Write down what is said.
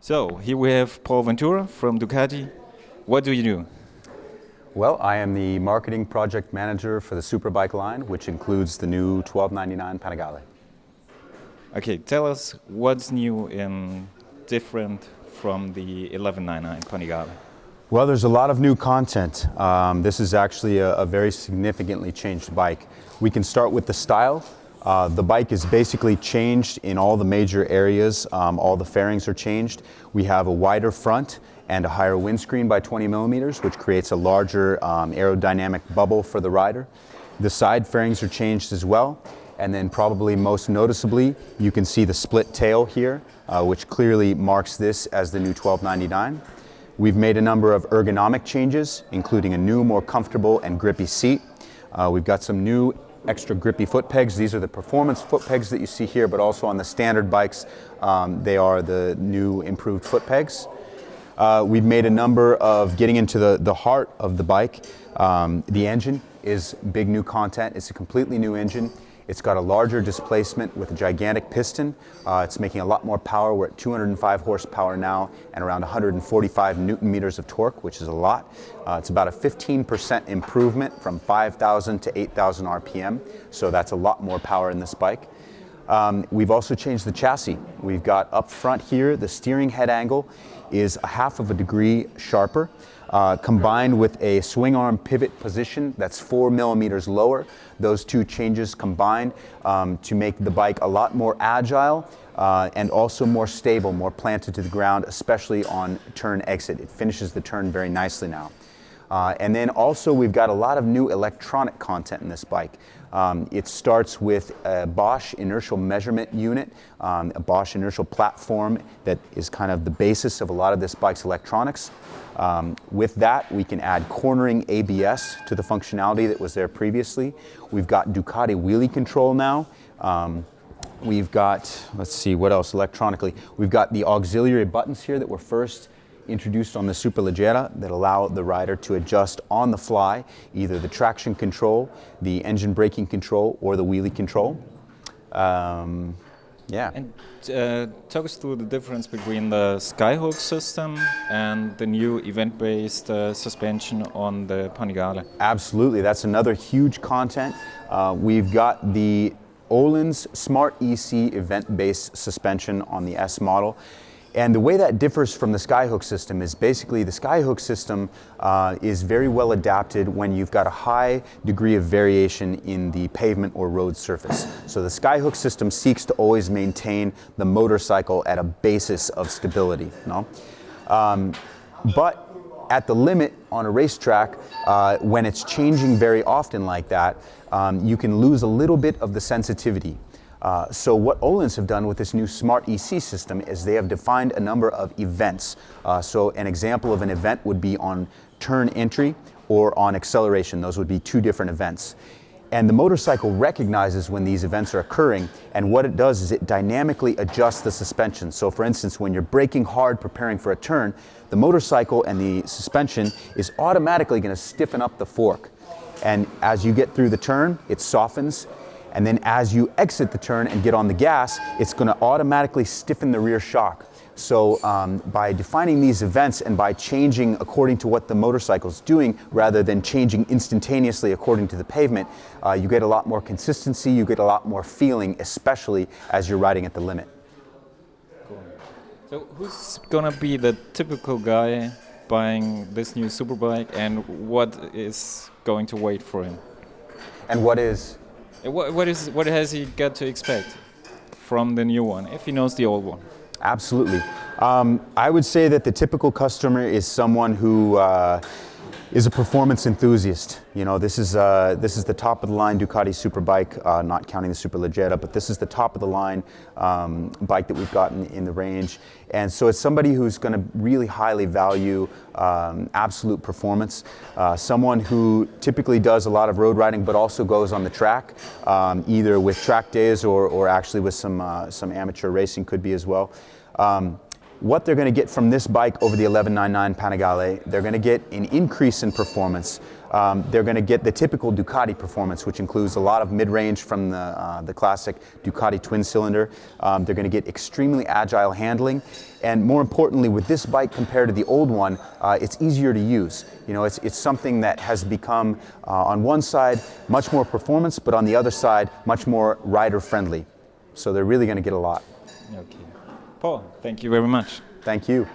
So here we have Paul Ventura from Ducati. What do you do? Well, I am the marketing project manager for the Superbike line, which includes the new 1299 Panigale. Okay, tell us what's new and different from the 1199 Panigale. Well, there's a lot of new content. This is actually a very significantly changed bike. We can start with the style. The bike is basically changed in all the major areas. All the fairings are changed. We have a wider front and a higher windscreen by 20 millimeters, which creates a larger aerodynamic bubble for the rider. The side fairings are changed as well. And then probably most noticeably, you can see the split tail here, which clearly marks this as the new 1299. We've made a number of ergonomic changes, including a new, more comfortable and grippy seat. We've got some new extra grippy foot pegs. These are the performance foot pegs that you see here, but also on the standard bikes, they are the new improved foot pegs. We've made a number of getting into the heart of the bike. The engine is big new content. It's a completely new engine. It's got a larger displacement with a gigantic piston. It's making a lot more power. We're at 205 horsepower now and around 145 newton meters of torque, which is a lot. It's about a 15% improvement from 5,000 to 8,000 RPM. So that's a lot more power in this bike. We've also changed the chassis. We've got up front here, the steering head angle is a half of a degree sharper, combined with a swing arm pivot position that's 4 millimeters lower. Those two changes combined to make the bike a lot more agile and also more stable, more planted to the ground, especially on turn exit. It finishes the turn very nicely now. And then also we've got a lot of new electronic content in this bike. It starts with a Bosch inertial measurement unit, a Bosch inertial platform that is kind of the basis of a lot of this bike's electronics. With that, we can add cornering ABS to the functionality that was there previously. We've got Ducati wheelie control now. We've got, let's see, what else electronically? We've got the auxiliary buttons here that were first introduced on the Superleggera that allow the rider to adjust on the fly either the traction control, the engine braking control, or the wheelie control. Yeah. And talk us through the difference between the Skyhook system and the new event-based suspension on the Panigale. Absolutely, that's another huge content. We've got the Öhlins Smart EC event-based suspension on the S model. And the way that differs from the Skyhook system is basically the Skyhook system is very well adapted when you've got a high degree of variation in the pavement or road surface. So the Skyhook system seeks to always maintain the motorcycle at a basis of stability. No? But at the limit on a racetrack, when it's changing very often like that, you can lose a little bit of the sensitivity. So what Öhlins have done with this new Smart EC system is they have defined a number of events. So an example of an event would be on turn entry or on acceleration. Those would be two different events. And the motorcycle recognizes when these events are occurring, and what it does is it dynamically adjusts the suspension. So for instance, when you're braking hard preparing for a turn, the motorcycle and the suspension is automatically going to stiffen up the fork. And as you get through the turn, it softens. And then as you exit the turn and get on the gas, it's going to automatically stiffen the rear shock. So by defining these events and by changing according to what the motorcycle is doing rather than changing instantaneously according to the pavement, you get a lot more consistency, you get a lot more feeling, especially as you're riding at the limit. Cool. So who's going to be the typical guy buying this new Superbike, and what is going to wait for him? And what is? What has he got to expect from the new one, if he knows the old one? Absolutely. I would say that the typical customer is someone who is a performance enthusiast. You know, this is the top of the line Ducati Superbike, not counting the Superleggera, but this is the top of the line bike that we've gotten in the range. And so it's somebody who's going to really highly value absolute performance. Someone who typically does a lot of road riding, but also goes on the track, either with track days or actually with some amateur racing could be as well. What they're going to get from this bike over the 1199 Panigale, they're going to get an increase in performance. They're going to get the typical Ducati performance, which includes a lot of mid-range from the classic Ducati twin-cylinder. They're going to get extremely agile handling, and more importantly, with this bike compared to the old one, it's easier to use. You know, it's something that has become, on one side, much more performance, but on the other side, much more rider-friendly. So they're really going to get a lot. Okay. Paul, thank you very much. Thank you.